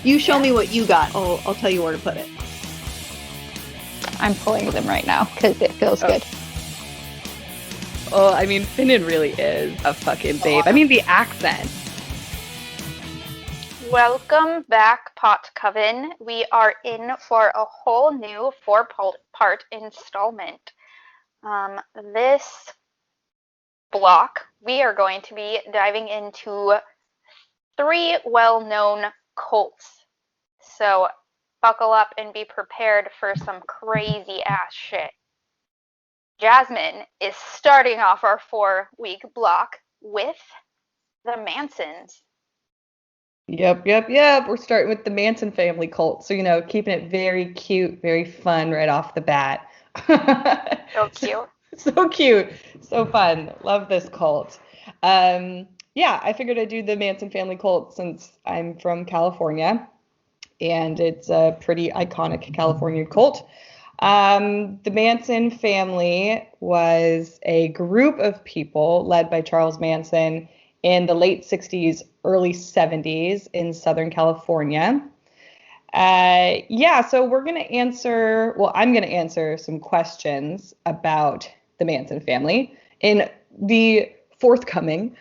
You show me what you got. I'll tell you where to put it. I'm pulling them right now because it feels good. Oh, I mean, Finnan really is a fucking babe. I mean, the accent. Welcome back, Pot Coven. We are in for a whole new four-part installment. This block, we are going to be diving into 3 well-known cults. So buckle up and be prepared for some crazy ass shit. Jasmine is starting off our 4-week block with the Mansons. Yep. We're starting with the Manson Family Cult. So, keeping it very cute, very fun right off the bat. So cute. So cute. So fun. Love this cult. I figured I'd do the Manson Family Cult since I'm from California. And it's a pretty iconic California cult. The Manson family was a group of people led by Charles Manson in the late 60s, early 70s in Southern California. So I'm going to answer some questions about the Manson family in the forthcoming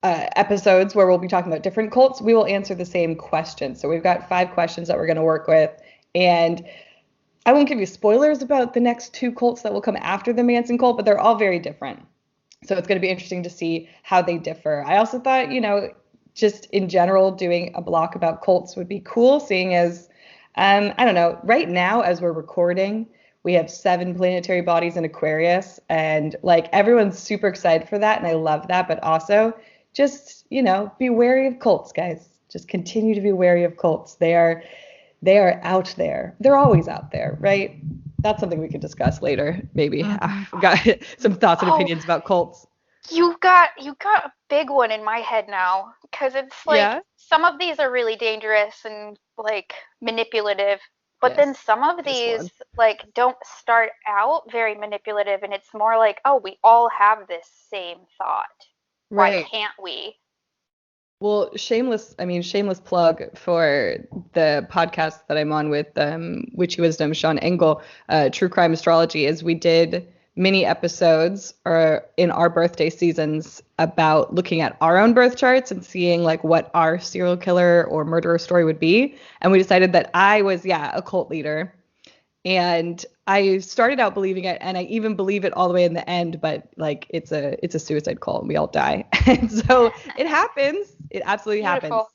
episodes where we'll be talking about different cults. We will answer the same questions. So we've got 5 questions that we're going to work with. And I won't give you spoilers about the next 2 cults that will come after the Manson cult, but they're all very different. So it's going to be interesting to see how they differ. I also thought, just in general, doing a block about cults would be cool, seeing as, I don't know, right now as we're recording, we have 7 planetary bodies in Aquarius, and everyone's super excited for that, and I love that, but also just, be wary of cults, guys. Just continue to be wary of cults. They are out there. They're always out there, right? That's something we could discuss later, maybe. I've got some thoughts and opinions about cults. You got a big one in my head now, because it's some of these are really dangerous and manipulative, but then some of these don't start out very manipulative, and it's more we all have this same thought. Right. Why can't we? Well, shameless plug for the podcast that I'm on with Witchy Wisdom, Sean Engel, True Crime Astrology, is we did mini episodes in our birthday seasons about looking at our own birth charts and seeing what our serial killer or murderer story would be. And we decided that I was, a cult leader. And I started out believing it, and I even believe it all the way in the end, but it's a suicide cult and we all die. And so it happens. It absolutely happens.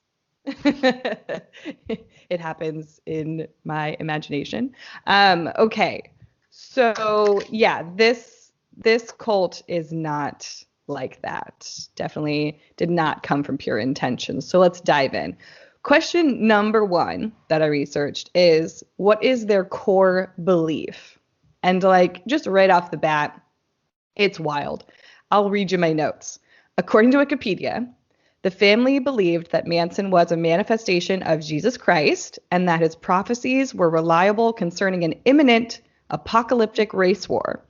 It happens in my imagination. Okay. So this cult is not like that. Definitely did not come from pure intention. So let's dive in. Question number 1 that I researched is, what is their core belief? And just right off the bat, it's wild. I'll read you my notes. According to Wikipedia, the family believed that Manson was a manifestation of Jesus Christ and that his prophecies were reliable concerning an imminent apocalyptic race war.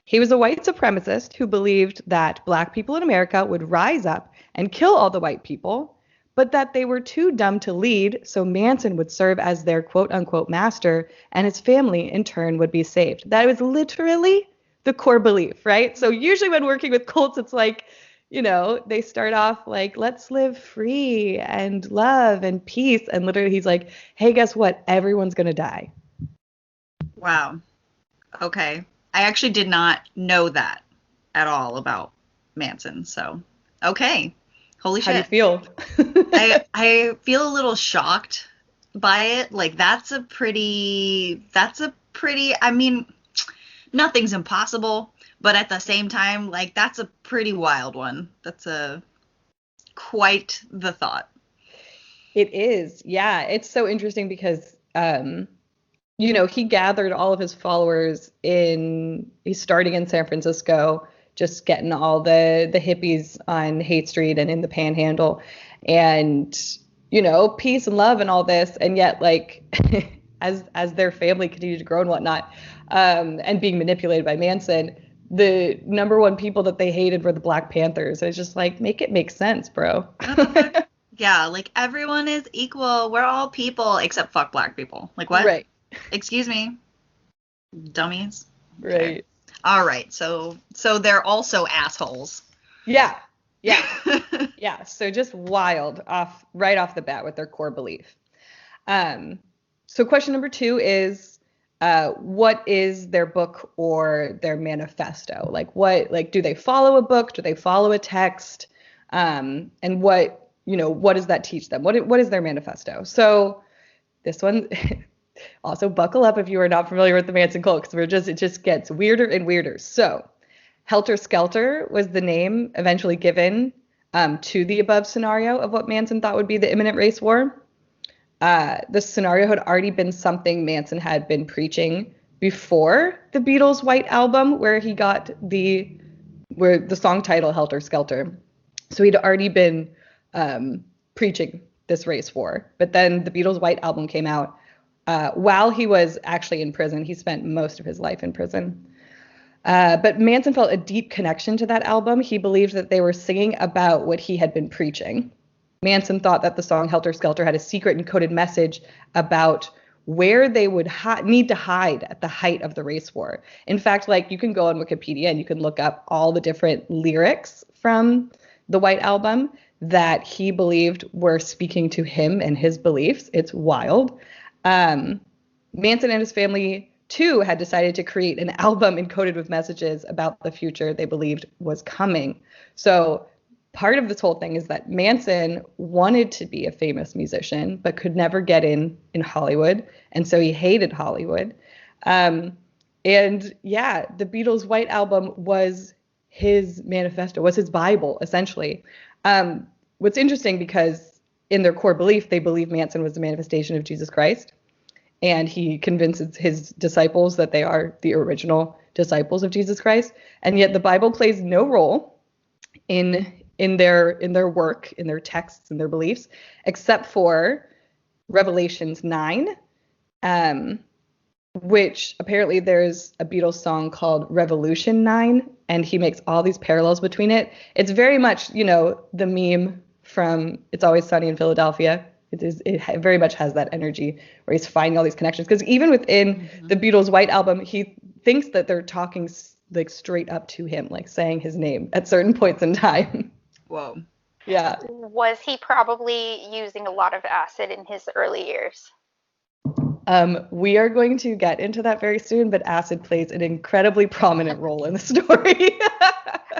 He was a white supremacist who believed that Black people in America would rise up and kill all the white people, but that they were too dumb to lead, so Manson would serve as their quote-unquote master, and his family, in turn, would be saved. That was literally the core belief, right? So usually when working with cults, it's they start off let's live free and love and peace, and literally he's like, hey, guess what? Everyone's going to die. Wow. Okay. I actually did not know that at all about Manson, so okay. Holy shit. How do you feel? I feel a little shocked by it. That's a pretty, I mean, nothing's impossible, but at the same time, that's a pretty wild one. That's quite the thought. It is. Yeah. It's so interesting because, he gathered all of his followers he's starting in San Francisco, just getting all the hippies on Haight Street and in the Panhandle, and peace and love and all this, and yet as their family continued to grow and whatnot, and being manipulated by Manson, the number 1 people that they hated were the Black Panthers. It's just make it make sense, bro. Yeah, like everyone is equal. We're all people except fuck black people. Like what? Right. Excuse me, dummies. Right. Okay. All right. So they're also assholes. Yeah. Yeah. Yeah. So just wild right off the bat with their core belief. So question number 2 is, what is their book or their manifesto? Like do they follow a book? Do they follow a text? And what does that teach them? What is their manifesto? So this one, also buckle up if you are not familiar with the Manson cult, because it just gets weirder and weirder. So Helter Skelter was the name eventually given to the above scenario of what Manson thought would be the imminent race war. The scenario had already been something Manson had been preaching before the Beatles' White Album, where the song title Helter Skelter. So he'd already been preaching this race war. But then the Beatles' White Album came out while he was actually in prison. He spent most of his life in prison. But Manson felt a deep connection to that album. He believed that they were singing about what he had been preaching. Manson thought that the song Helter Skelter had a secret encoded message about where they would need to hide at the height of the race war. In fact, like, you can go on Wikipedia and you can look up all the different lyrics from the White Album that he believed were speaking to him and his beliefs. It's wild. Manson and his family too had decided to create an album encoded with messages about the future they believed was coming. So part of this whole thing is that Manson wanted to be a famous musician, but could never get in Hollywood. And so he hated Hollywood. And yeah, the Beatles' White Album was his manifesto, was his Bible, essentially. What's interesting, because in their core belief, they believe Manson was the manifestation of Jesus Christ. And he convinces his disciples that they are the original disciples of Jesus Christ. And yet the Bible plays no role in their work, in their texts, and their beliefs, except for Revelations 9, which apparently there's a Beatles song called Revolution 9, and he makes all these parallels between it. It's very much, the meme from It's Always Sunny in Philadelphia. It very much has that energy where he's finding all these connections. Because even within the Beatles' White Album, he thinks that they're talking like straight up to him, like saying his name at certain points in time. Whoa. Yeah. Was he probably using a lot of acid in his early years? We are going to get into that very soon, but acid plays an incredibly prominent role in the story.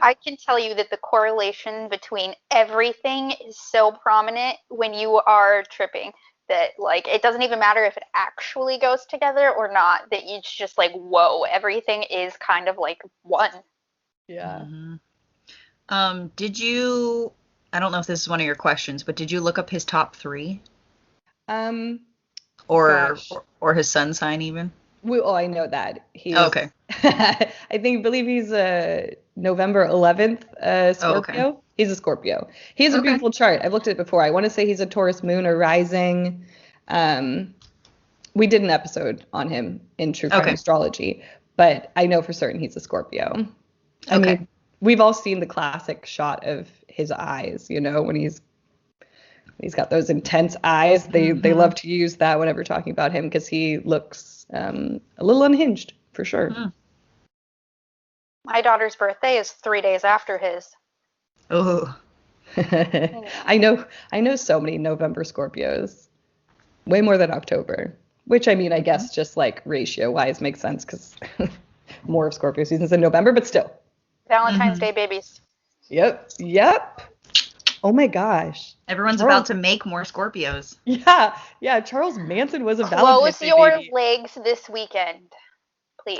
I can tell you that the correlation between everything is so prominent when you are tripping that, like, it doesn't even matter if it actually goes together or not, that it's just like, whoa, everything is kind of like one. Yeah. Mm-hmm. Did you, I don't know if this is one of your questions, but did you look up his top 3? Or his sun sign even? I know that. Okay. I believe he's a November 11th Scorpio. Oh, okay. He's a Scorpio. He has a beautiful chart. I've looked at it before. I want to say he's a Taurus moon or rising. We did an episode on him in True Crime Astrology, but I know for certain he's a Scorpio. I mean, we've all seen the classic shot of his eyes, when he's got those intense eyes. They love to use that whenever talking about him, because he looks a little unhinged, for sure. My daughter's birthday is 3 days after his. Oh. I know so many November Scorpios, way more than October, which, I mean, I guess just like ratio wise makes sense, because more of Scorpio seasons in November, but still. Valentine's Day babies. Yep. Oh my gosh. Everyone's about to make more Scorpios. Yeah. Charles Manson was a Valentine's Day Close your baby. legs this weekend, please.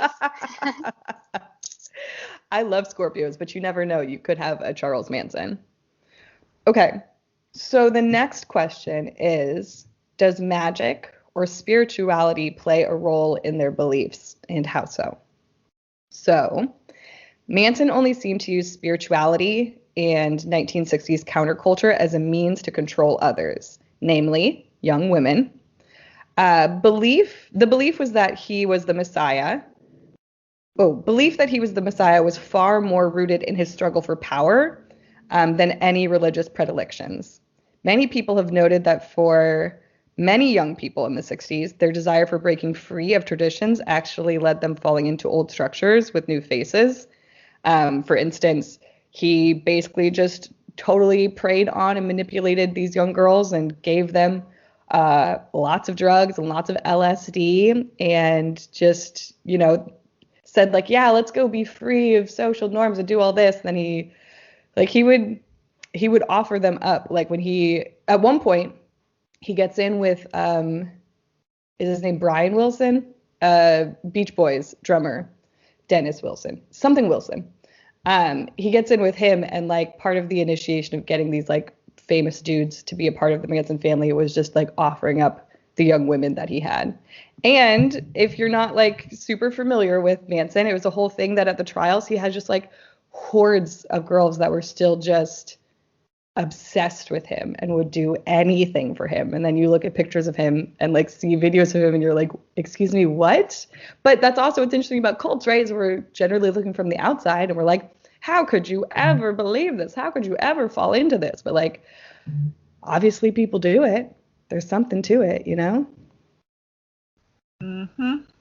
I love Scorpios, but you never know. You could have a Charles Manson. Okay. So the next question is, does magic or spirituality play a role in their beliefs, and how so? So Manson only seemed to use spirituality and 1960s counterculture as a means to control others, namely young women. The belief was that he was the Messiah. Belief that he was the Messiah was far more rooted in his struggle for power than any religious predilections. Many people have noted that for many young people in the 60s, their desire for breaking free of traditions actually led them falling into old structures with new faces. For instance, he basically just totally preyed on and manipulated these young girls and gave them lots of drugs and lots of LSD and just, said like, yeah, let's go be free of social norms and do all this. And then he would offer them up. Like when at one point, he gets in with, is his name Brian Wilson? Beach Boys drummer, Dennis Wilson, something Wilson. He gets in with him, and like part of the initiation of getting these like famous dudes to be a part of the Manson family was just like offering up the young women that he had. And if you're not like super familiar with Manson, it was a whole thing that at the trials he had just like hordes of girls that were still just obsessed with him and would do anything for him. And then you look at pictures of him and like see videos of him and you're like, excuse me, what? But that's also what's interesting about cults, right? Is we're generally looking from the outside and we're like, how could you ever believe this? How could you ever fall into this? But like, obviously people do it. There's something to it,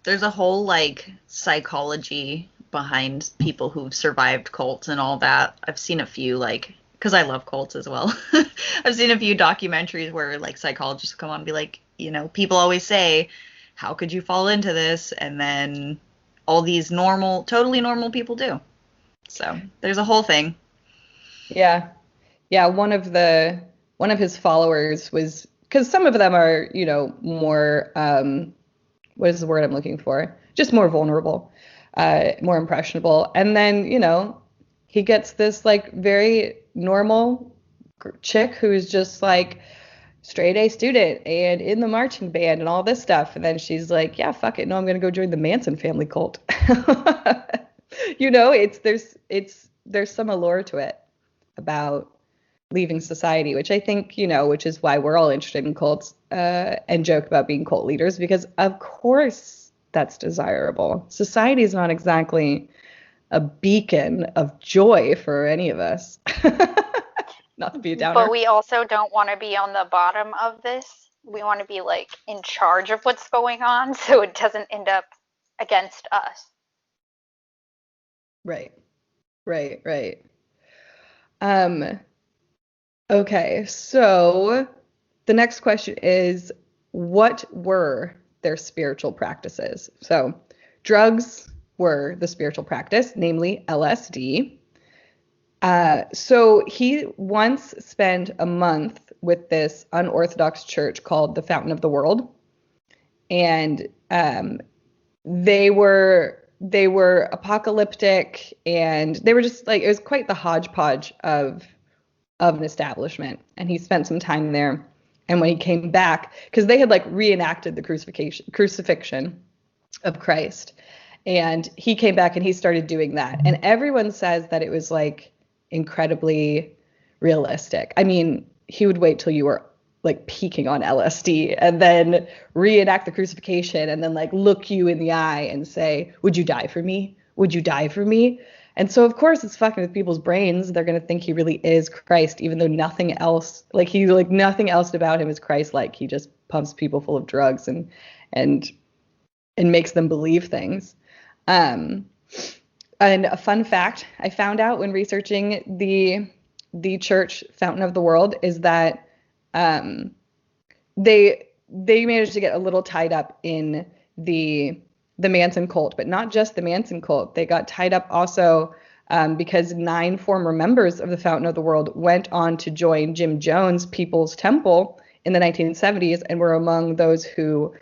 There's a whole like psychology behind people who've survived cults and all that. I've seen a few like, because I love cults as well. I've seen a few documentaries where like psychologists come on and be like, people always say, how could you fall into this? And then all these totally normal people do. So there's a whole thing. Yeah. One of his followers was, because some of them are, more, what is the word I'm looking for? Just more vulnerable, more impressionable. And then, he gets this like very normal chick who's just like straight A student and in the marching band and all this stuff. And then she's like, yeah, fuck it. No, I'm going to go join the Manson family cult. There's some allure to it about leaving society, which I think, which is why we're all interested in cults and joke about being cult leaders, because of course that's desirable. Society is not exactly a beacon of joy for any of us. Not to be a downer. But we also don't want to be on the bottom of this. We want to be like in charge of what's going on so it doesn't end up against us. Right. Okay, so the next question is, what were their spiritual practices? So drugs were the spiritual practice, namely LSD. So he once spent a month with this unorthodox church called the Fountain of the World. And they were apocalyptic, and they were just like, it was quite the hodgepodge of an establishment. And he spent some time there. And when he came back, because they had like reenacted the crucifixion of Christ, and he came back and he started doing that. And everyone says that it was like incredibly realistic. I mean, he would wait till you were like peaking on LSD and then reenact the crucifixion and then like look you in the eye and say, would you die for me? Would you die for me? And so of course it's fucking with people's brains. They're going to think he really is Christ, even though nothing else about him is Christ-like. He just pumps people full of drugs and makes them believe things. And a fun fact I found out when researching the church Fountain of the World is that they managed to get a little tied up in the Manson cult, but not just the Manson cult. They got tied up also because 9 former members of the Fountain of the World went on to join Jim Jones' People's Temple in the 1970s and were among those who,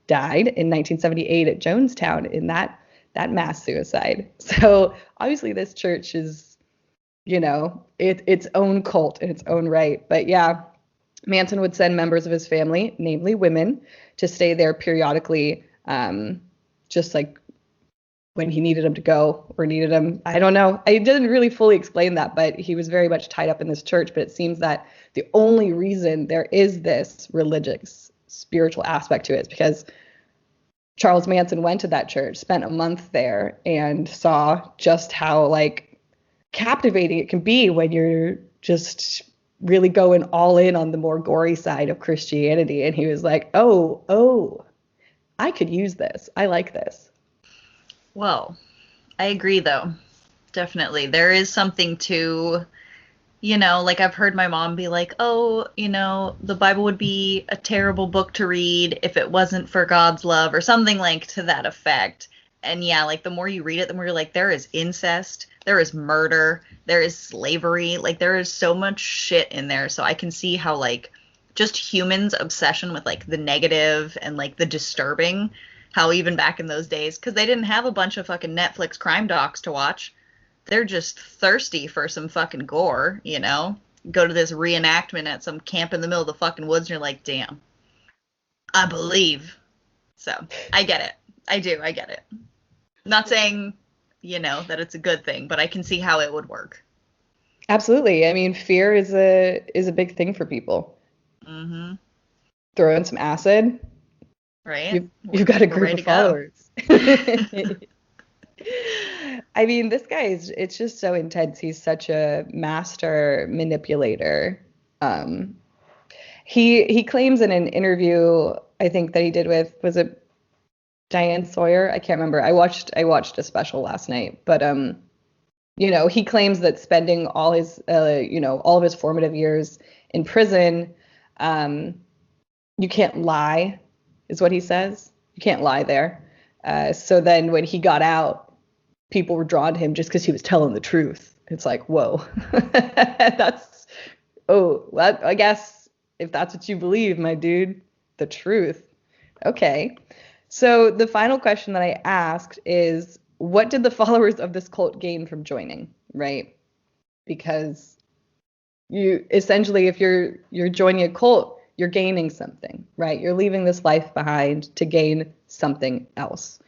died in 1978 at Jonestown in that mass suicide. So obviously this church is, its own cult in its own right. But yeah, Manson would send members of his family, namely women, to stay there periodically, just like when he needed them to go or needed them. I don't know. I didn't really fully explain that, but he was very much tied up in this church. But it seems that the only reason there is this religious, spiritual aspect to it is because Charles Manson went to that church, spent a month there, and saw just how like captivating it can be when you're just really going all in on the more gory side of Christianity. And he was like, oh, I could use this. I like this. Well, I agree, though. Definitely. There is something to, like I've heard my mom be like, oh, the Bible would be a terrible book to read if it wasn't for God's love, or something like to that effect. And yeah, like the more you read it, the more you're like, there is incest, there is murder, there is slavery, like there is so much shit in there. So I can see how like just humans' obsession with like the negative and like the disturbing, how even back in those days, because they didn't have a bunch of fucking Netflix crime docs to watch. They're just thirsty for some fucking gore, Go to this reenactment at some camp in the middle of the fucking woods and you're like, damn, I believe. So I get it. I do. I get it. Not saying, that it's a good thing, but I can see how it would work. Absolutely. I mean, fear is a big thing for people. Mm-hmm. Throw in some acid. Right. You've got a group of followers. I mean, this guy it's just so intense. He's such a master manipulator. He claims in an interview, I think that he did with, was it Diane Sawyer? I can't remember. I watched a special last night, but he claims that spending all his all of his formative years in prison, you can't lie, is what he says. You can't lie there. So then when he got out, people were drawn to him just because he was telling the truth. It's like, whoa, I guess if that's what you believe, my dude, the truth. Okay. So the final question that I asked is, what did the followers of this cult gain from joining, right? Because you essentially, if you're joining a cult, you're gaining something, right? You're leaving this life behind to gain something else.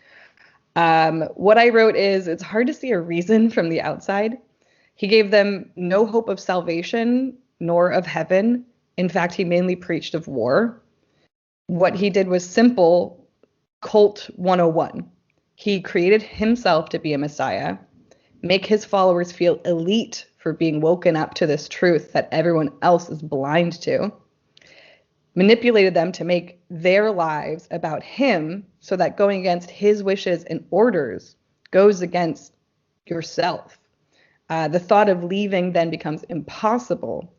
What I wrote is, it's hard to see a reason from the outside. He gave them no hope of salvation nor of heaven. In fact, he mainly preached of war. What he did was simple cult 101. He created himself to be a messiah, make his followers feel elite for being woken up to this truth that everyone else is blind to, manipulated them to make their lives about him so that going against his wishes and orders goes against yourself. The thought of leaving then becomes impossible.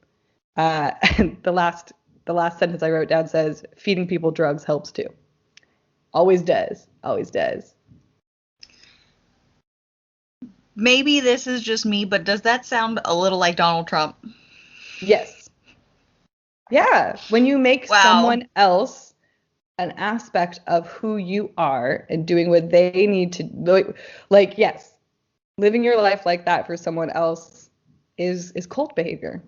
And the last sentence I wrote down says, feeding people drugs helps too. Always does. Always does. Maybe this is just me, but does that sound a little like Donald Trump? Yes. Yeah. When you make someone else an aspect of who you are and doing what they need to, like, yes, living your life like that for someone else is cult behavior.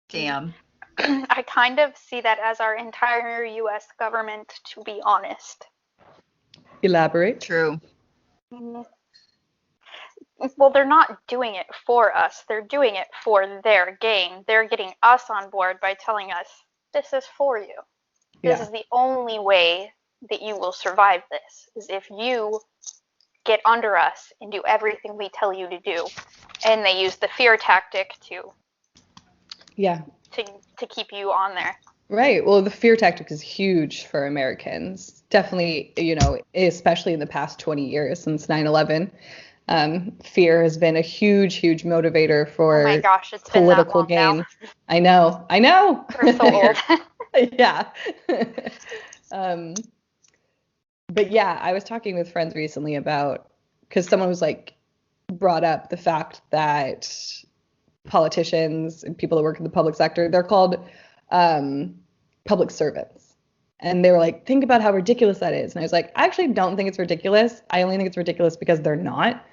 Damn. I kind of see that as our entire U.S. government, to be honest. Elaborate. True. Well, they're not doing it for us. They're doing it for their gain. They're getting us on board by telling us, this is for you. This is the only way that you will survive this, is if you get under us and do everything we tell you to do. And they use the fear tactic to keep you on there. Right. Well, the fear tactic is huge for Americans. Definitely, especially in the past 20 years since 9/11. Fear has been a huge, huge motivator for it's political gain. Now. I know. We're so old. Yeah. But yeah, I was talking with friends recently about, because someone was brought up the fact that politicians and people that work in the public sector, they're called public servants. And they were like, think about how ridiculous that is. And I was like, I actually don't think it's ridiculous. I only think it's ridiculous because they're not.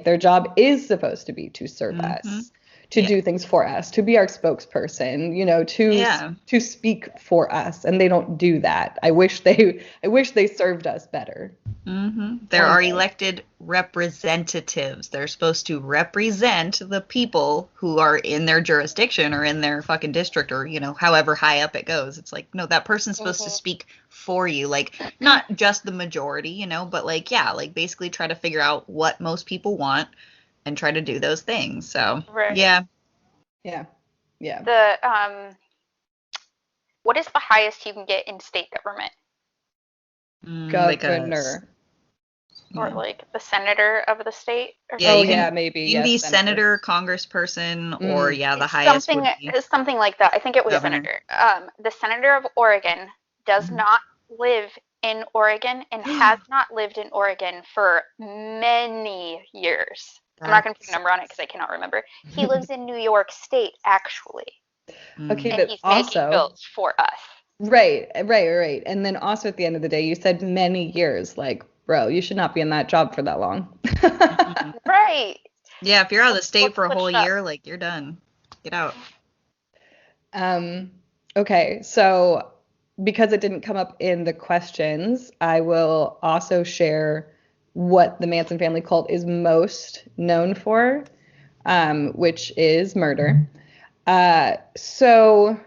Their job is supposed to be to serve us, to do things for us, to be our spokesperson, to speak for us. And they don't do that. I wish they served us better. Mm-hmm. There are elected representatives. They're supposed to represent the people who are in their jurisdiction or in their fucking district or, however high up it goes. It's like, no, that person's supposed to speak for you. Not just the majority, but basically try to figure out what most people want and try to do those things. So, right. Yeah. Yeah. What is the highest you can get in state government? Like Governor. Or like the senator of the state? Or Yeah, Oh, you can, yeah, maybe. you can Yes, be senator, congressperson, or the It's highest would be something like that. I think it was governor. senator. The senator of Oregon does not live in Oregon and has not lived in Oregon for many years. I'm not going to put a number on it because I cannot remember. He lives in New York State, actually, Okay, and but he's making also, bills for us. right. And then also at the end of the day, you said many years. Like, bro, you should not be in that job for that long. Right. Yeah, if you're out of the state Let's for a whole switch it up. year, like you're done. Get out. Okay, so because it didn't come up in the questions, I will also share what the Manson family cult is most known for, which is murder. So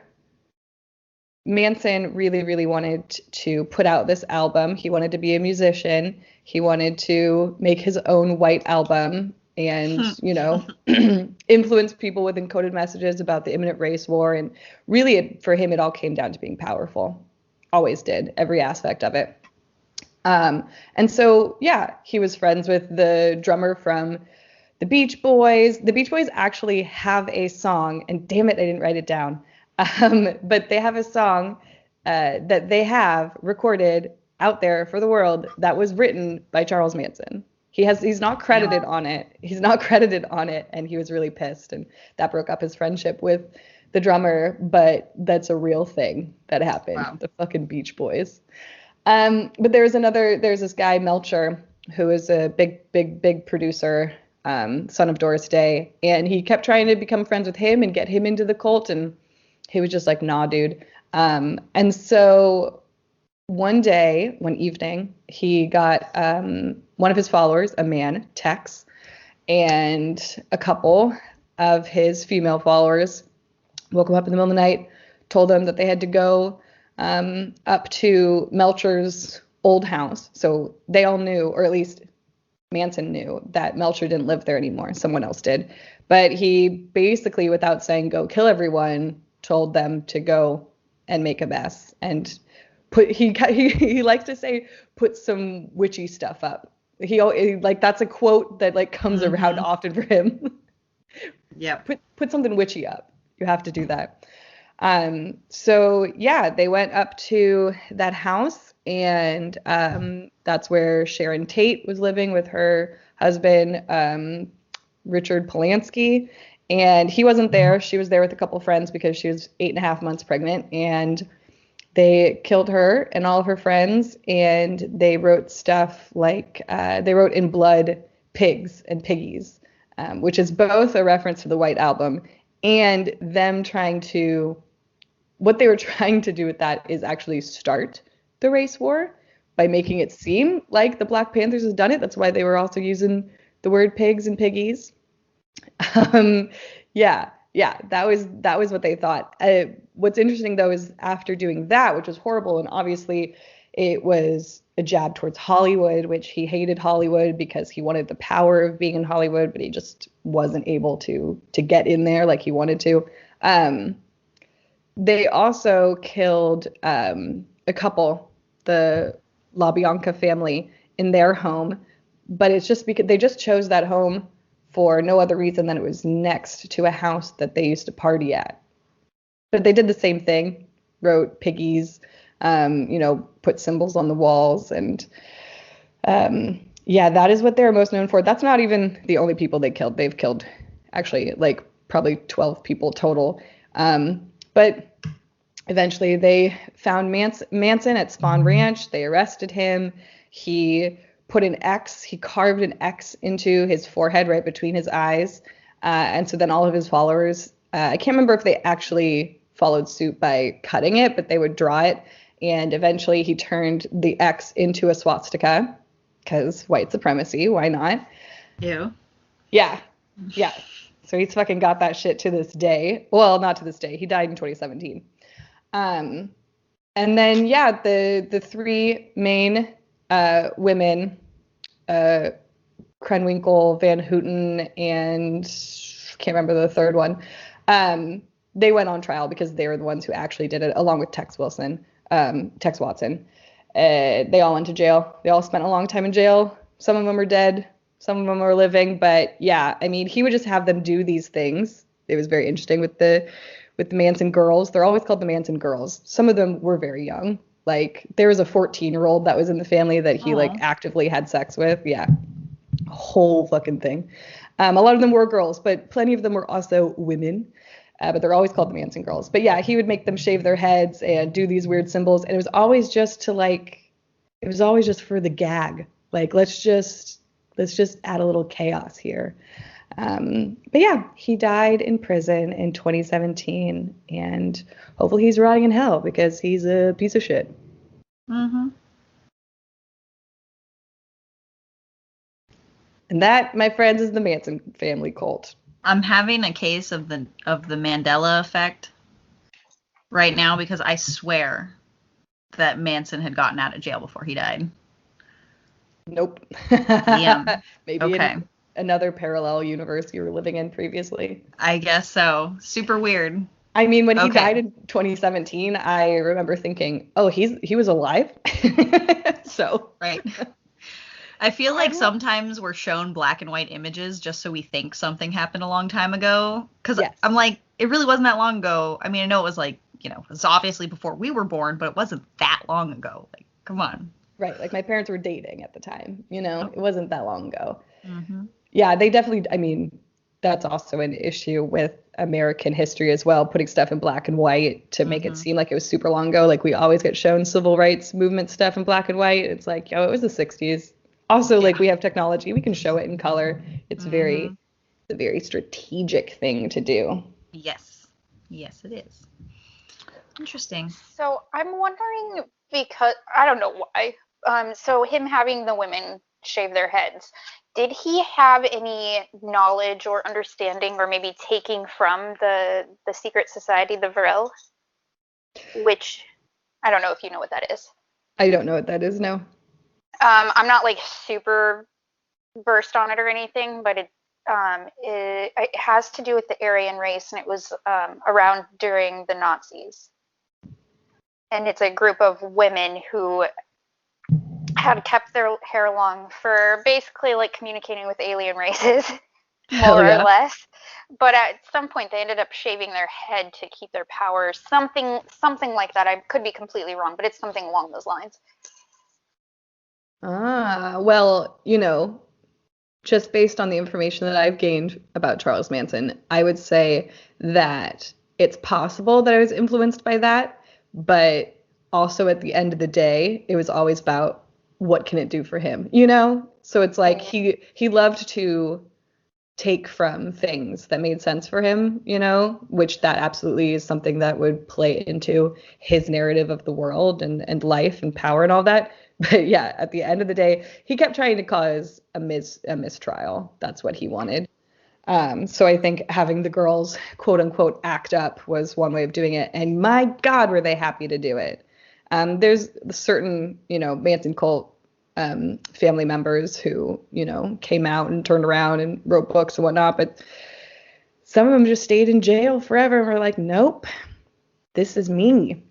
Manson really, really wanted to put out this album. He wanted to be a musician. He wanted to make his own white album and, influence people with encoded messages about the imminent race war. And really, for him, it all came down to being powerful. Always did, every aspect of it. And so, yeah, he was friends with the drummer from the Beach Boys. The Beach Boys actually have a song, and damn it, I didn't write it down. But they have a song that they have recorded out there for the world that was written by Charles Manson. He's not credited on it. He's not credited on it, and he was really pissed, and that broke up his friendship with the drummer. But that's a real thing that happened. Wow. The fucking Beach Boys. But there's this guy Melcher who is a big producer, son of Doris Day, and he kept trying to become friends with him and get him into the cult, and he was just like, nah, dude. And so one evening, he got one of his followers, a man, Tex, and a couple of his female followers woke him up in the middle of the night, told them that they had to go up to Melcher's old house. So they all knew, or at least Manson knew, that Melcher didn't live there anymore. Someone else did. But he basically, without saying go kill everyone, told them to go and make a mess. And he likes to say, put some witchy stuff up. That's a quote that comes around often for him. Yeah. Put something witchy up. You have to do that. So yeah, they went up to that house, and that's where Sharon Tate was living with her husband, Richard Polanski. And he wasn't there. She was there with a couple friends because she was 8.5 months pregnant, and they killed her and all of her friends. And they wrote stuff like they wrote in blood pigs and piggies, which is both a reference to the White Album and them what they were trying to do with that is actually start the race war by making it seem like the Black Panthers has done it. That's why they were also using the word pigs and piggies. Yeah, that was what they thought. What's interesting though is after doing that, which was horrible, and obviously it was a jab towards Hollywood, which he hated Hollywood because he wanted the power of being in Hollywood, but he just wasn't able to get in there like he wanted to. They also killed a couple, the LaBianca family, in their home, but it's just because they just chose that home for no other reason than it was next to a house that they used to party at. But they did the same thing, wrote piggies, put symbols on the walls, and that is what they're most known for. That's not even the only people they killed. They've killed actually probably 12 people total. But eventually they found Manson at Spawn Ranch. They arrested him. He carved an X into his forehead right between his eyes. And so then all of his followers, I can't remember if they actually followed suit by cutting it, but they would draw it. And eventually he turned the X into a swastika because white supremacy. Why not? Ew. Yeah. So he's fucking got that shit to this day. Well, not to this day. He died in 2017. And then, the three main women, Krenwinkel, Van Houten, and can't remember the third one, they went on trial because they were the ones who actually did it, along with Tex Watson. They all went to jail. They all spent a long time in jail. Some of them are dead. Some of them are living. But yeah, I mean, he would just have them do these things. It was very interesting with the Manson girls. They're always called the Manson girls. Some of them were very young. Like there was a 14-year-old that was in the family that he like actively had sex with. Yeah, whole fucking thing. A lot of them were girls, but plenty of them were also women. But they're always called the Manson girls. But yeah, he would make them shave their heads and do these weird symbols, and it was always just for the gag. Like let's just add a little chaos here. But yeah, he died in prison in 2017, and hopefully he's rotting in hell because he's a piece of shit. Mm-hmm. And that, my friends, is the Manson family cult. I'm having a case of the Mandela effect right now because I swear that Manson had gotten out of jail before he died. Nope. Yeah. Maybe okay. In another parallel universe you were living in previously. I guess so. Super weird. I mean, when he died in 2017, I remember thinking, oh, he was alive. So. Right. I feel like sometimes we're shown black and white images just so we think something happened a long time ago. Because I'm like, it really wasn't that long ago. I mean, I know it was like, it was obviously before we were born, but it wasn't that long ago. Like, come on. Right. Like my parents were dating at the time, It wasn't that long ago. Mm-hmm. Yeah, they definitely, I mean, that's also an issue with American history as well, putting stuff in black and white to make it seem like it was super long ago. Like we always get shown civil rights movement stuff in black and white. It's like, it was the 60s. Also, like we have technology, we can show it in color. It's a very strategic thing to do. Yes, it is. Interesting. So I'm wondering because I don't know why. So him having the women shave their heads, did he have any knowledge or understanding, or maybe taking from the secret society, the Vril, which I don't know if you know what that is. I don't know what that is, no. I'm not like super versed on it or anything, but it has to do with the Aryan race, and it was around during the Nazis. And it's a group of women who had kept their hair long for basically like communicating with alien races, more or less. But at some point, they ended up shaving their head to keep their powers. Something like that. I could be completely wrong, but it's something along those lines. Well, just based on the information that I've gained about Charles Manson, I would say that it's possible that I was influenced by that, but also at the end of the day, it was always about what can it do for him, So it's like he loved to take from things that made sense for him, which that absolutely is something that would play into his narrative of the world and life and power and all that. But yeah, at the end of the day, he kept trying to cause a mistrial. That's what he wanted. So I think having the girls, quote unquote, act up was one way of doing it. And my God, were they happy to do it. There's certain, Manson cult family members who, came out and turned around and wrote books and whatnot. But some of them just stayed in jail forever and were like, nope, this is me.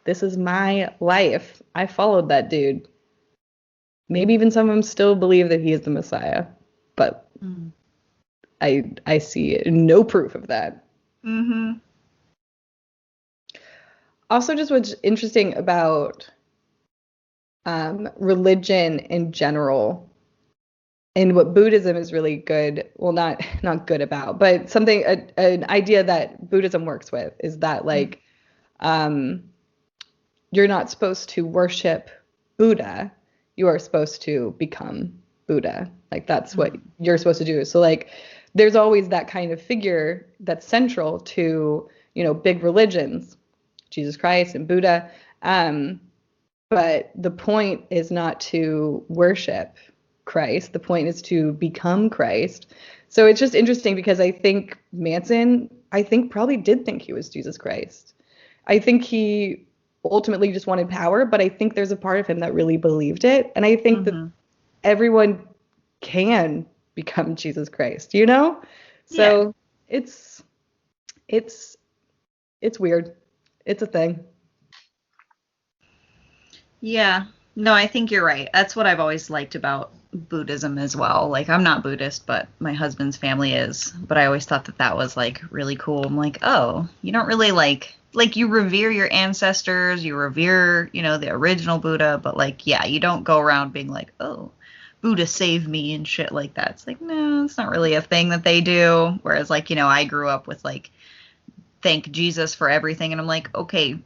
This is my life. I followed that dude. Maybe even some of them still believe that he is the Messiah, but I see no proof of that. Mm-hmm. Also, just what's interesting about religion in general, and what Buddhism is really good, well, not good about, but something, an idea that Buddhism works with is that like, you're not supposed to worship Buddha. You are supposed to become Buddha. Like that's what you're supposed to do. So like there's always that kind of figure that's central to, big religions, Jesus Christ and Buddha. But the point is not to worship Christ. The point is to become Christ. So it's just interesting because I think Manson, probably did think he was Jesus Christ. I think he ultimately just wanted power, but I think there's a part of him that really believed it. And I think that everyone can become Jesus Christ, So it's It's weird. It's a thing. Yeah. No, I think you're right. That's what I've always liked about Buddhism as well. Like, I'm not Buddhist, but my husband's family is. But I always thought that that was like really cool. I'm like, oh, you don't really like you revere your ancestors, you revere, the original Buddha, but like, yeah, you don't go around being like, oh, Buddha saved me and shit like that. It's like, no, it's not really a thing that they do. Whereas like, I grew up with like, thank Jesus for everything, and I'm like, okay,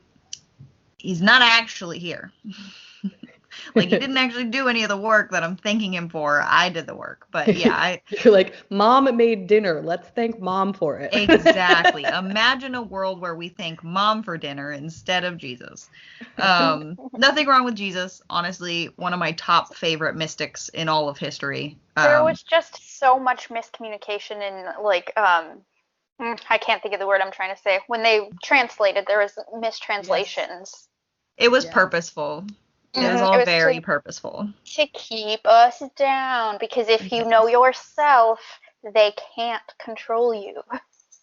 he's not actually here. Like, he didn't actually do any of the work that I'm thanking him for. I did the work. But yeah, You're like, Mom made dinner. Let's thank Mom for it. exactly. Imagine a world where we thank Mom for dinner instead of Jesus. Nothing wrong with Jesus. Honestly, one of my top favorite mystics in all of history. There was just so much miscommunication in like I can't think of the word I'm trying to say. When they translated, there was mistranslations. It was Yes. purposeful. It was all very purposeful. To keep us down, because if you know yourself, they can't control you.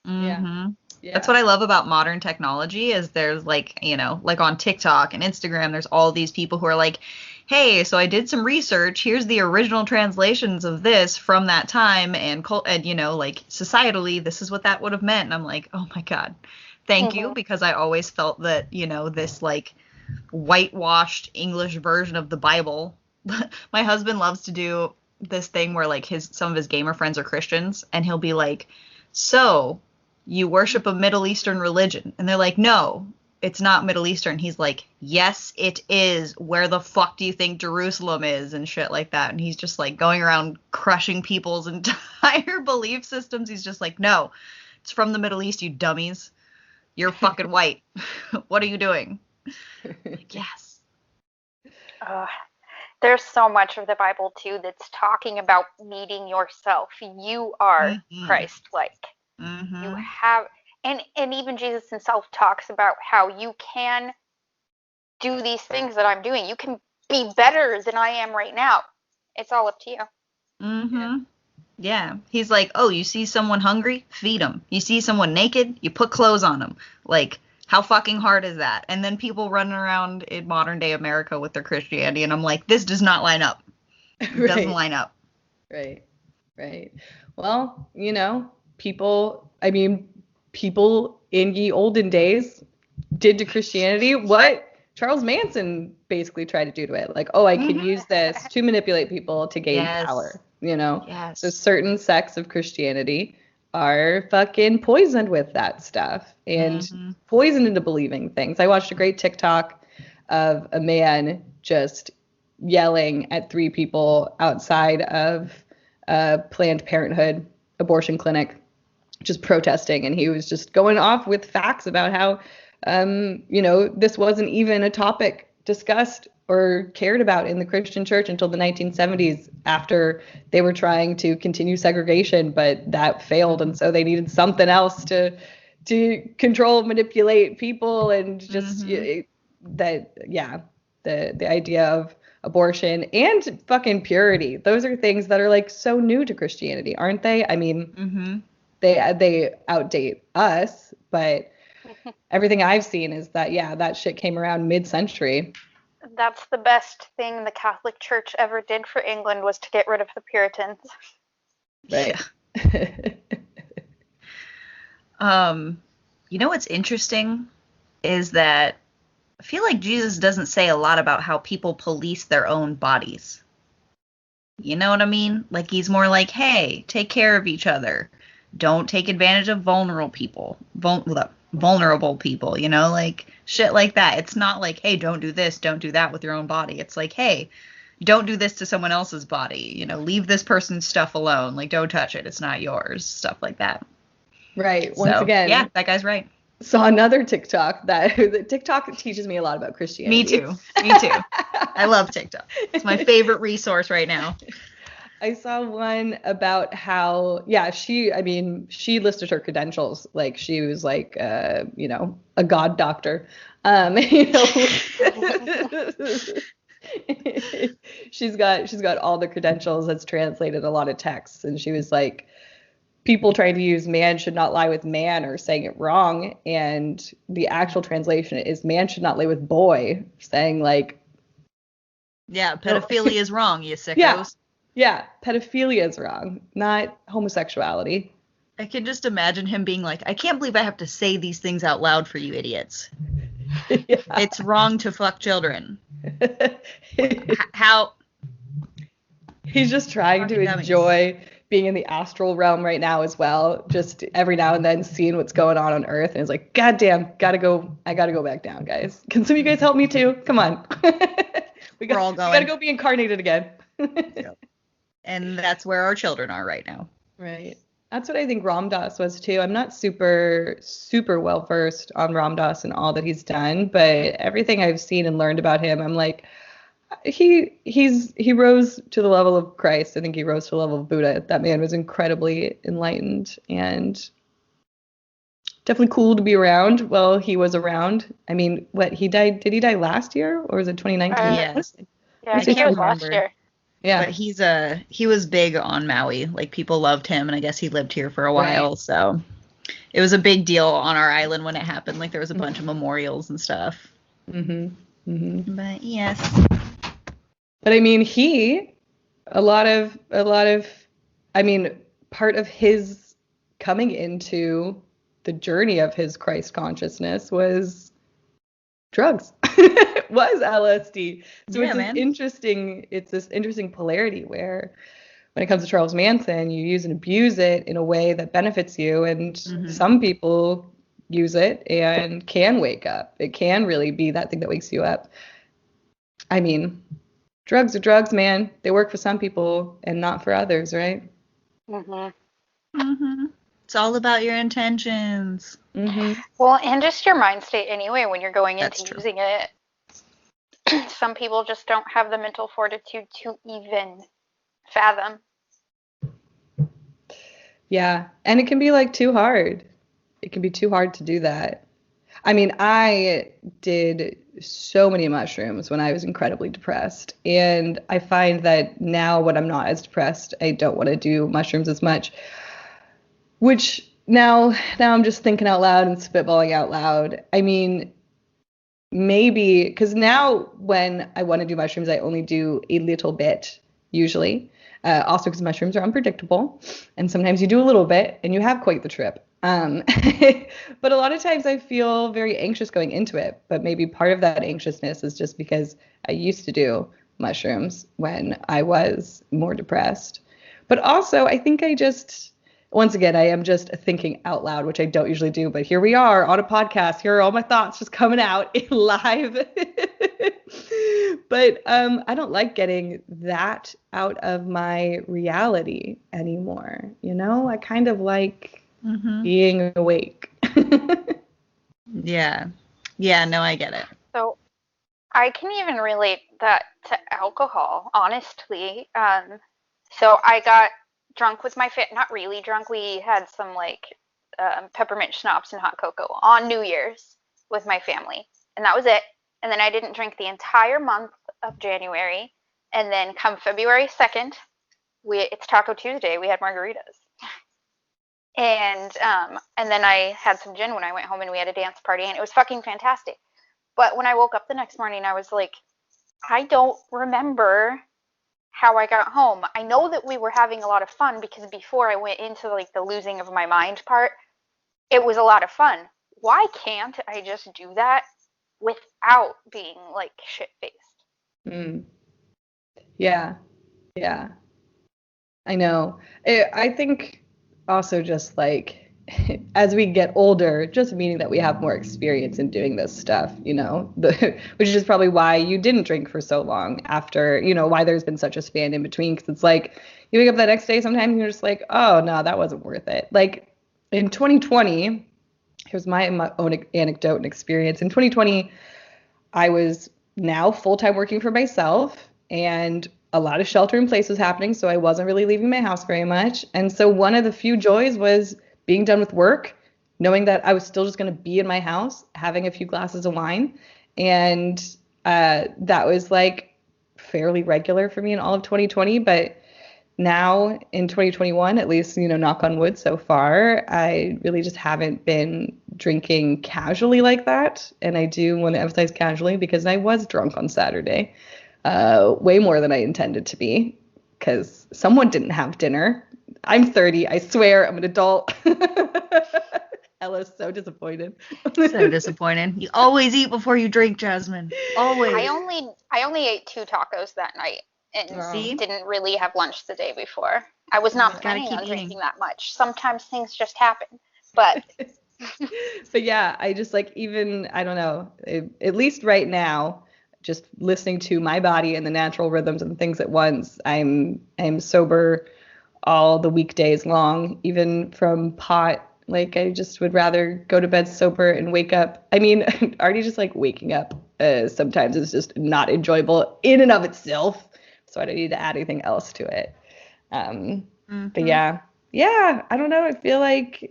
Mm-hmm. Yeah. That's what I love about modern technology is there's like, like on TikTok and Instagram, there's all these people who are like, hey, so I did some research. Here's the original translations of this from that time. And like societally, this is what that would have meant. And I'm like, oh my God, thank you. Because I always felt that, this like whitewashed English version of the Bible. My husband loves to do this thing where like some of his gamer friends are Christians, and he'll be like, so you worship a Middle Eastern religion? And they're like, no, it's not Middle Eastern. He's like, yes, it is. Where the fuck do you think Jerusalem is? And shit like that. And he's just like going around crushing people's entire belief systems. He's just like, no, it's from the Middle East, you dummies. You're fucking white. What are you doing? Like, yes. There's so much of the Bible too that's talking about meeting yourself. You are Christ-like. You have, and even Jesus himself talks about how you can do these things that I'm doing. You can be better than I am right now. It's all up to you. Yeah. He's like, oh, you see someone hungry? Feed them. You see someone naked? You put clothes on them. Like, how fucking hard is that? And then people running around in modern day America with their Christianity, and I'm like, this does not line up. It doesn't line up. Right. Well, people in ye olden days did to Christianity what Charles Manson basically tried to do to it. Like, oh, I can use this to manipulate people to gain power, Yes. So certain sects of Christianity are fucking poisoned with that stuff and poisoned into believing things. I watched a great TikTok of a man just yelling at 3 people outside of a Planned Parenthood abortion clinic, just protesting. And he was just going off with facts about how, this wasn't even a topic discussed or cared about in the Christian church until the 1970s, after they were trying to continue segregation, but that failed. And so they needed something else to control, manipulate people, and just the idea of abortion and fucking purity. Those are things that are like so new to Christianity, aren't they? I mean, they outdate us, but everything I've seen is that, that shit came around mid-century. That's the best thing the Catholic Church ever did for England, was to get rid of the Puritans. Right. What's interesting is that I feel like Jesus doesn't say a lot about how people police their own bodies. You know what I mean? Like, he's more like, hey, take care of each other. Don't take advantage of vulnerable people, like shit like that. It's not like, hey, don't do this, don't do that with your own body. It's like, hey, don't do this to someone else's body. Leave this person's stuff alone. Like, don't touch it. It's not yours. Stuff like that. Right. Once again. Yeah, that guy's right. Saw another TikTok that TikTok teaches me a lot about Christianity. Me too. I love TikTok. It's my favorite resource right now. I saw one about how, she listed her credentials. Like, she was like, a god doctor. She's got all the credentials, that's translated a lot of texts. And she was like, people trying to use man should not lie with man or saying it wrong, and the actual translation is man should not lay with boy, saying like, Yeah, pedophilia is wrong, you sickos. Yeah, pedophilia is wrong, not homosexuality. I can just imagine him being like, I can't believe I have to say these things out loud for you idiots. Yeah. It's wrong to fuck children. How? He's just trying to enjoy being in the astral realm right now as well. Just every now and then seeing what's going on Earth, and it's like, God damn, I gotta go back down, guys. Can some of you guys help me too? Come on. We're all going. We gotta go be incarnated again. Yep. And that's where our children are right now. Right. That's what I think Ram Dass was too. I'm not super well versed on Ram Dass and all that he's done, but everything I've seen and learned about him, I'm like, he rose to the level of Christ. I think he rose to the level of Buddha. That man was incredibly enlightened and definitely cool to be around while he was around. I mean, what, he died, did he die last year or was it 2019? Yes. Yeah, I think it was last year. Yeah. But he was big on Maui. Like, people loved him, and I guess he lived here for a while, right. So it was a big deal on our island when it happened. Like, there was a bunch of memorials and stuff. But yes. But I mean, part of his coming into the journey of his Christ consciousness was drugs. It was LSD. So yeah, it's this interesting polarity where when it comes to Charles Manson, you use and abuse it in a way that benefits you, and some people use it and can wake up. It can really be that thing that wakes you up. I mean, drugs are drugs, man. They work for some people and not for others, right? It's all about your intentions. Well, and just your mind state anyway when you're going into using it. Some people just don't have the mental fortitude to even fathom. Yeah, and it can be like too hard. It can be too hard to do that. I mean, I did so many mushrooms when I was incredibly depressed. And I find that now when I'm not as depressed, I don't want to do mushrooms as much. Which now I'm just thinking out loud and spitballing out loud. I mean, maybe, because now when I want to do mushrooms, I only do a little bit, usually. Also because mushrooms are unpredictable. And sometimes you do a little bit and you have quite the trip. But a lot of times I feel very anxious going into it. But maybe part of that anxiousness is just because I used to do mushrooms when I was more depressed. But also, I think once again, I am just thinking out loud, which I don't usually do, but here we are on a podcast. Here are all my thoughts just coming out live. But I don't like getting that out of my reality anymore. You know, I kind of like being awake. Yeah. Yeah, no, I get it. So I can even relate that to alcohol, honestly. So I got drunk with my not really drunk. We had some peppermint schnapps and hot cocoa on New Year's with my family, and that was it. And then I didn't drink the entire month of January. And then come February 2nd, it's Taco Tuesday. We had margaritas, and then I had some gin when I went home, and we had a dance party, and it was fucking fantastic. But when I woke up the next morning, I was like, I don't remember how I got home. I know that we were having a lot of fun because before I went into the losing of my mind part, it was a lot of fun. Why can't I just do that without being shit-faced? Yeah. I know. I think also just as we get older, just meaning that we have more experience in doing this stuff, you know, which is probably why you didn't drink for so long after, you know, why there's been such a span in between. Because it's like you wake up the next day sometimes and you're just like, oh, no, that wasn't worth it. Like in 2020, here's my own anecdote and experience. In 2020, I was now full-time working for myself, and a lot of shelter in place was happening. So I wasn't really leaving my house very much. And so one of the few joys was being done with work, knowing that I was still just going to be in my house, having a few glasses of wine. And that was fairly regular for me in all of 2020. But now in 2021, at least, knock on wood so far, I really just haven't been drinking casually like that. And I do want to emphasize casually because I was drunk on Saturday, way more than I intended to be because someone didn't have dinner. I'm 30. I swear I'm an adult. Ella's so disappointed. So disappointed. You always eat before you drink, Jasmine. Always. I only ate 2 tacos that night and See? didn't really have lunch the day before. I was not Gotta planning keep on drinking eating. that much. Sometimes things just happen. But But yeah, I just like even I don't know, at least right now, just listening to my body and the natural rhythms and things at once, I'm sober all the weekdays long, even from pot. Like I just would rather go to bed sober and wake up. I mean, already just like waking up sometimes is just not enjoyable in and of itself. So I don't need to add anything else to it. But yeah, I don't know. I feel like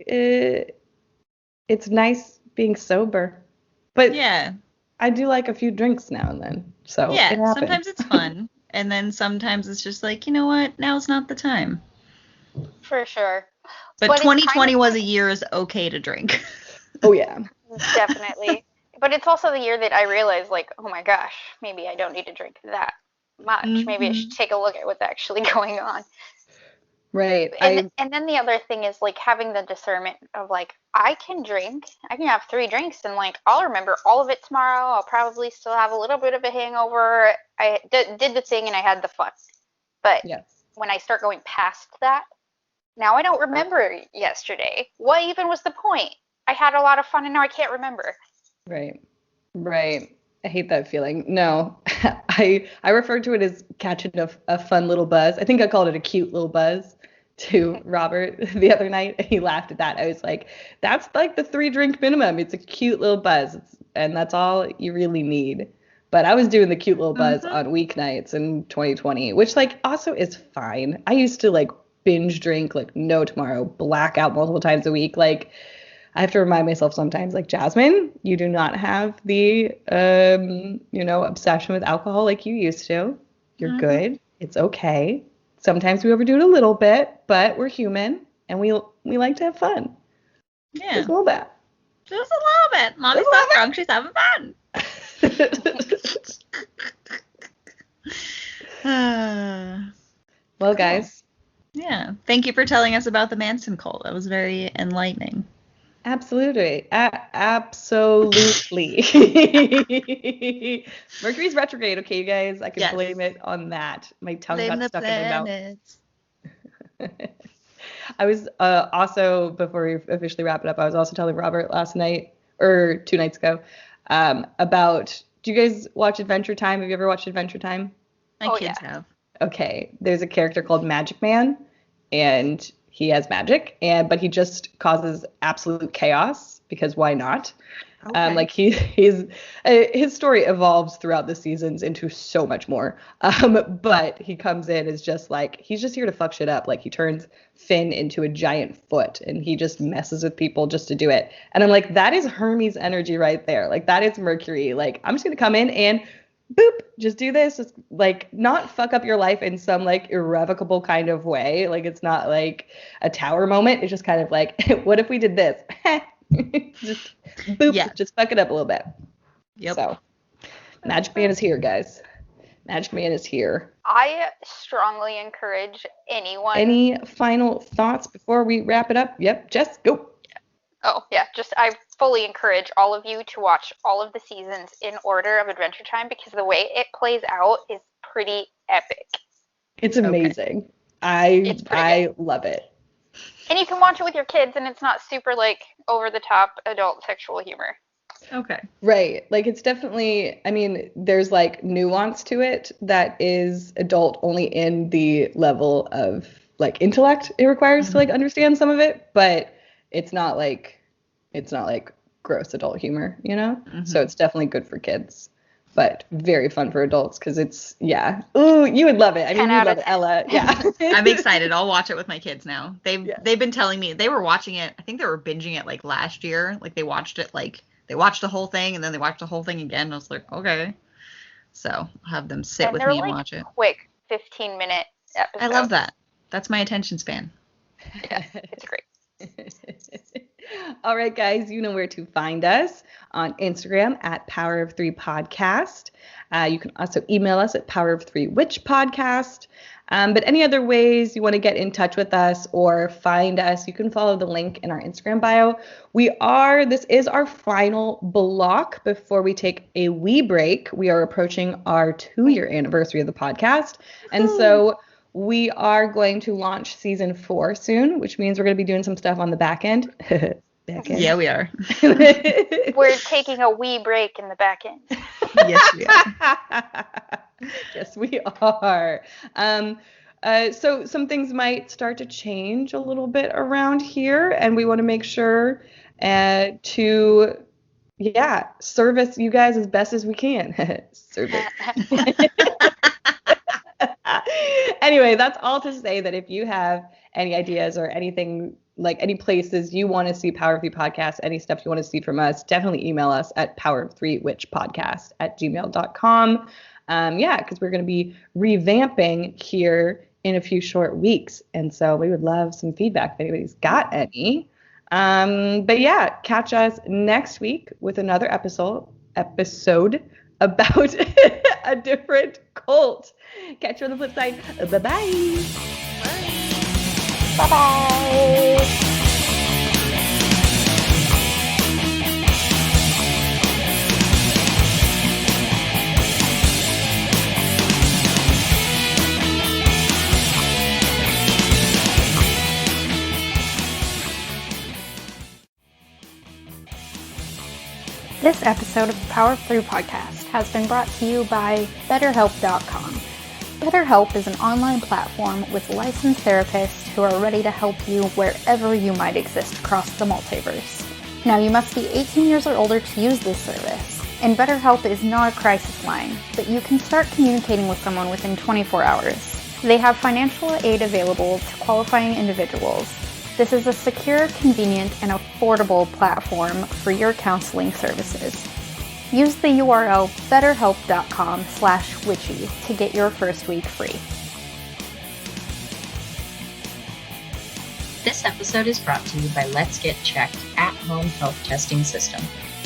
it's nice being sober, but Yeah. I do like a few drinks now and then. So it Yeah. happens. Sometimes it's fun. And then sometimes it's just like, you know what? Now's not the time. for sure. But But it's kind 2020 of was a year is okay to drink. Oh yeah. definitely. But it's also the year that I realized, like, oh my gosh, maybe I don't need to drink that much. Maybe I should take a look at what's actually going on. Right. And then the other thing is like having the discernment of like I can drink, I can have 3 drinks and like I'll remember all of it tomorrow. I'll probably still have a little bit of a hangover. I did the thing and I had the fun. But Yes. when I start going past that, now I don't remember yesterday. What even was the point? I had a lot of fun and now I can't remember. Right. Right. I hate that feeling. No, I refer to it as catching a fun little buzz. I think I called it a cute little buzz to Robert the other night. He laughed at that. I was like, that's like the 3 drink minimum. It's a cute little buzz, and that's all you really need. But I was doing the cute little buzz on weeknights in 2020, which like also is fine. I used to like binge drink like no tomorrow, blackout multiple times a week. Like I have to remind myself sometimes, like, Jasmine, you do not have the, obsession with alcohol like you used to. You're good. It's okay. Sometimes we overdo it a little bit, but we're human and we like to have fun. Yeah. Just a little bit. Just a little bit. Mommy's not drunk. She's having fun. Well, guys. Yeah. Thank you for telling us about the Manson cult. That was very enlightening. Absolutely. Absolutely. Mercury's retrograde, okay, you guys? I can blame it on that. My tongue Blame got the stuck planets. in my mouth. I was also, before we officially wrap it up, I was also telling Robert last night, or 2 nights ago, about, do you guys watch Adventure Time? Have you ever watched Adventure Time? My kids have. Okay, there's a character called Magic Man, and he has magic, but he just causes absolute chaos because why not? Okay. Like his story evolves throughout the seasons into so much more. But he comes in as just like he's just here to fuck shit up. Like he turns Finn into a giant foot, and he just messes with people just to do it. And I'm like, that is Hermes energy right there. Like that is Mercury. Like I'm just gonna come in and boop, just do this. Just like not fuck up your life in some like irrevocable kind of way. Like it's not like a tower moment. It's just kind of like, what if we did this? Just boop, just fuck it up a little bit. Yep. So Magic Man is here, guys. Magic Man is here. I strongly encourage anyone. Any final thoughts before we wrap it up? Yep, Jess, go. Oh, yeah, I fully encourage all of you to watch all of the seasons in order of Adventure Time because the way it plays out is pretty epic. It's amazing. Okay. I love it. And you can watch it with your kids and it's not super like over the top adult sexual humor. Okay. Right. Like it's definitely, I mean, there's like nuance to it that is adult only in the level of like intellect it requires to like understand some of it, but it's not like gross adult humor, you know? So it's definitely good for kids, but very fun for adults because it's, yeah. Ooh, you would love it. I mean, you love it, Ella. Yeah. I'm excited. I'll watch it with my kids now. They've been telling me they were watching it. I think they were binging it like last year. Like they watched the whole thing and then they watched the whole thing again. I was like, okay. So I'll have them sit with me and watch it. Quick 15-minute episodes. I love that. That's my attention span. Yeah, it's great. All right, guys, you know where to find us on Instagram at Power of Three Podcast. You can also email us at Power of Three Witch Podcast. But any other ways you want to get in touch with us or find us, you can follow the link in our Instagram bio. This is our final block before we take a wee break. We are approaching our 2-year anniversary of the podcast. And so we are going to launch season 4 soon, which means we're going to be doing some stuff on the back end. Yeah, we are. We're taking a wee break in the back end. Yes, we are. Yes, we are. So some things might start to change a little bit around here, and we want to make sure to service you guys as best as we can. Service. Anyway, that's all to say that if you have any ideas or anything, like any places you want to see Power of Three Podcast, any stuff you want to see from us, definitely email us at powerof3witchpodcast@gmail.com. Because we're going to be revamping here in a few short weeks. And so we would love some feedback if anybody's got any. But yeah, catch us next week with another episode about a different cult. Catch you on the flip side. Bye-bye. Bye-bye. This episode of the Power of Three podcast has been brought to you by BetterHelp.com. BetterHelp is an online platform with licensed therapists who are ready to help you wherever you might exist across the multiverse. Now, you must be 18 years or older to use this service, and BetterHelp is not a crisis line, but you can start communicating with someone within 24 hours. They have financial aid available to qualifying individuals. This is a secure, convenient, and affordable platform for your counseling services. Use the URL betterhelp.com/witchy to get your first week free. This episode is brought to you by Let's Get Checked at-home health testing system.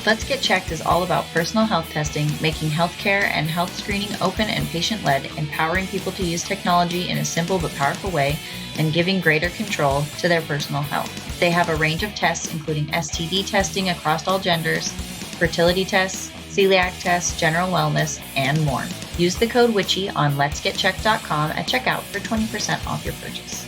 Let's Get Checked is all about personal health testing, making healthcare and health screening open and patient-led, empowering people to use technology in a simple but powerful way, and giving greater control to their personal health. They have a range of tests including STD testing across all genders, fertility tests, celiac tests, general wellness, and more. Use the code WITCHY on letsgetchecked.com at checkout for 20% off your purchase.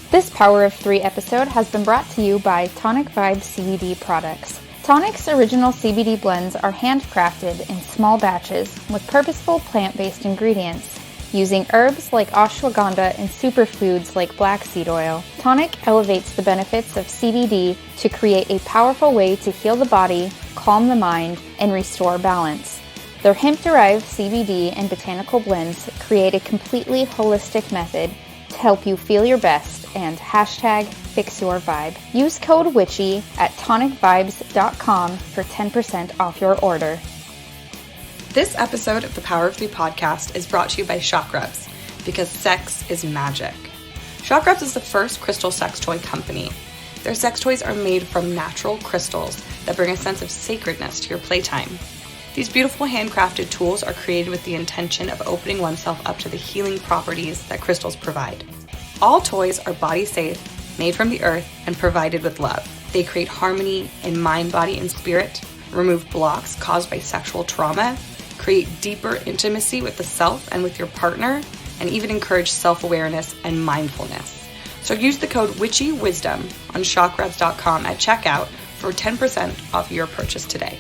This Power of Three episode has been brought to you by Tonic Vibes CBD products. Tonic's original CBD blends are handcrafted in small batches with purposeful plant-based ingredients. Using herbs like ashwagandha and superfoods like black seed oil, Tonic elevates the benefits of CBD to create a powerful way to heal the body, calm the mind, and restore balance. Their hemp-derived CBD and botanical blends create a completely holistic method to help you feel your best and #FixYourVibe. Use code WITCHY at tonicvibes.com for 10% off your order. This episode of the Power of Three podcast is brought to you by Shock Rubs, because sex is magic. Shock Rubs is the first crystal sex toy company. Their sex toys are made from natural crystals that bring a sense of sacredness to your playtime. These beautiful handcrafted tools are created with the intention of opening oneself up to the healing properties that crystals provide. All toys are body safe, made from the earth, and provided with love. They create harmony in mind, body, and spirit, remove blocks caused by sexual trauma, create deeper intimacy with the self and with your partner, and even encourage self-awareness and mindfulness. So use the code WITCHYWISDOM on shockrubs.com at checkout for 10% off your purchase today.